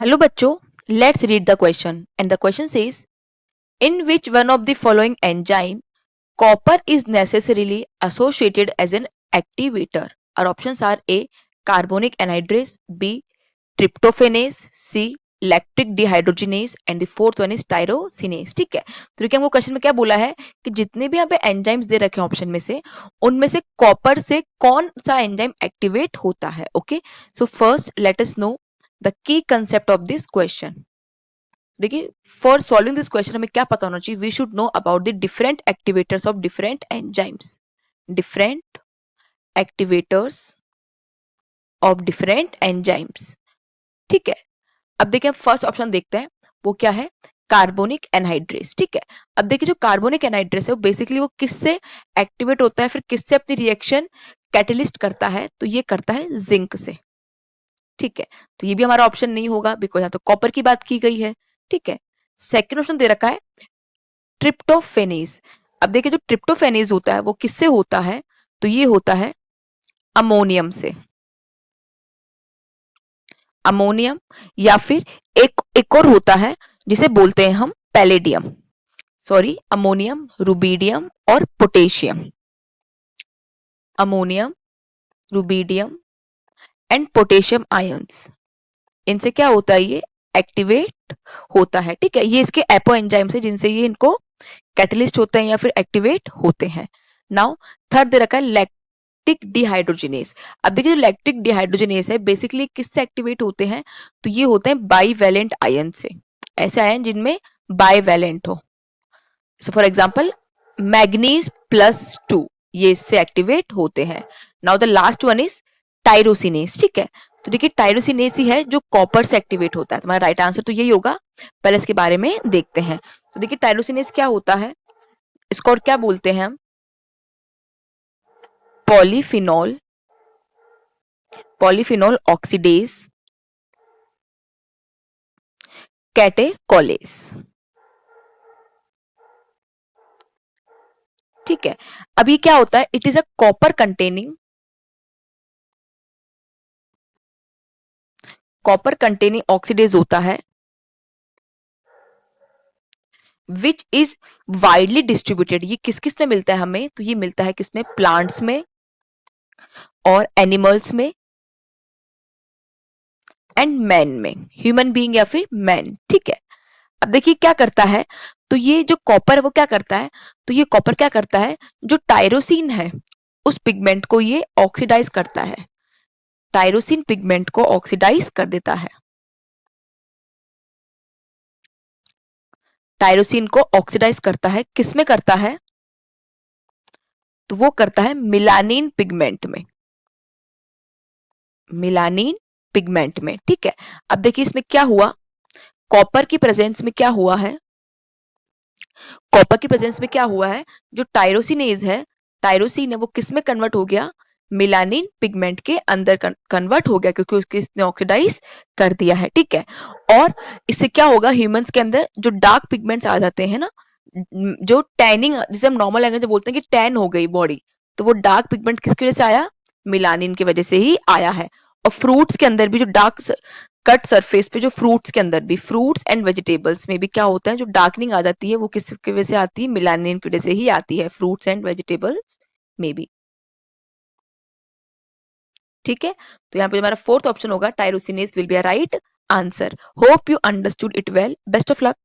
Hello बच्चों, let's read the question and the question says in which one of the following enzyme copper is necessarily associated as an activator. Our options are A carbonic anhydrase, B tryptophanase, C lactic dehydrogenase and the fourth one is tyrosinase. ठीक है, तो देखिए हमको question में क्या बोला है कि जितने भी यहाँ पे एंजाइम्स दे रखे हैं ऑप्शन में से उनमें से कॉपर से कौन सा एंजाइम एक्टिवेट होता है. Okay, so first let us know the key concept of this question. देखिए फॉर सॉल्विंग दिस क्वेश्चन हमें क्या पता होना चाहिए. We should know about the different activators of different enzymes. Different activators of different enzymes. ठीक है, अब देखिए फर्स्ट ऑप्शन देखते हैं. वो क्या है? Carbonic anhydrase. ठीक है, अब देखिए जो कार्बोनिक एनहाइड्रेस है वो बेसिकली वो किससे एक्टिवेट होता है, फिर किससे अपनी रिएक्शन कैटलिस्ट करता है? तो ये करता है जिंक से. ठीक है, तो ये भी हमारा ऑप्शन नहीं होगा बिकॉज यहाँ तो कॉपर की बात की गई है. ठीक है, सेकेंड ऑप्शन दे रखा है ट्रिप्टोफेनेज. अब देखिए जो ट्रिप्टोफेनेज होता है वो किससे होता है? तो ये होता है अमोनियम से. अमोनियम या फिर एक और होता है जिसे बोलते हैं हम पैलेडियम. सॉरी, अमोनियम, रुबीडियम और potassium. Ammonium, rubidium and potassium ions. इनसे क्या होता है? ये एक्टिवेट होता है. ठीक है, ये इसके एपो एंजाइम्स है जिनसे ये इनको कैटलिस्ट होते हैं या फिर एक्टिवेट होते हैं. नाउ थर्ड दे रखा है लैक्टिक डिहाइड्रोजिनेस. अब देखिए जो लैक्टिक डिहाइड्रोजिनेस है बेसिकली किससे एक्टिवेट होते हैं? तो ये होते हैं बाईवैलेंट आयन से. ऐसे आयन जिनमें बाईवैलेंट हो. So for example manganese plus 2 ये इससे एक्टिवेट होते हैं. Now the last one is tyrosinase. ठीक है, तो देखिए टायरोसिनेस ही है जो कॉपर से एक्टिवेट होता है. तुम्हारा राइट आंसर तो यही होगा. पहले इसके बारे में देखते हैं. तो देखिए टायरोसिनेस क्या होता है, इसको और क्या बोलते हैं हम? Polyphenol, polyphenol oxidase catecholase. ठीक है, अब ये क्या होता है? It is a copper containing oxidase होता है विच इज वाइडली डिस्ट्रीब्यूटेड. ये किस किस में मिलता है हमें? तो ये मिलता है किसमें? प्लांट्स में और एनिमल्स में एंड मैन में, ह्यूमन बीइंग या फिर मैन. ठीक है, अब देखिए क्या करता है. तो ये जो कॉपर है वो क्या करता है? तो ये कॉपर क्या करता है? जो टायरोसिन है उस पिगमेंट को ये ऑक्सीडाइज करता है. टायरोसिन पिगमेंट को ऑक्सीडाइज कर देता है. टायरोसिन को ऑक्सीडाइज करता है, किसमें करता है? तो वो करता है मिलानिन पिगमेंट में. मिलानिन पिगमेंट में. ठीक है, अब देखिए इसमें क्या हुआ? कॉपर की प्रेजेंस में क्या हुआ है? कॉपर की प्रेजेंस में क्या हुआ है? जो टायरोसिनेज है, टायरोसिन है वो किस में कन्वर्ट हो गया? मिलानिन पिगमेंट के अंदर कन्वर्ट हो गया क्योंकि उसके इसने ऑक्सीडाइज कर दिया है. ठीक है, और इससे क्या होगा? ह्यूमंस के अंदर जो डार्क पिगमेंट्स आ जाते हैं ना, जो टैनिंग जिसे हम नॉर्मल लैंग्वेज में बोलते हैं कि टैन हो गई बॉडी, तो वो डार्क पिगमेंट किसकी वजह से आया? मिलानिन की वजह से ही आया है. और फ्रूट्स के अंदर भी जो डार्क कट सरफेस पे, जो फ्रूट्स के अंदर भी, फ्रूट्स एंड वेजिटेबल्स में भी क्या होता है? जो डार्कनिंग आ जाती है वो किस की वजह से आती है? मिलानिन की वजह से ही आती है, फ्रूट्स एंड वेजिटेबल्स में भी. ठीक है, तो यहाँ पे हमारा फोर्थ ऑप्शन होगा tyrosinase will be a right answer. Hope you understood it well. Best of luck.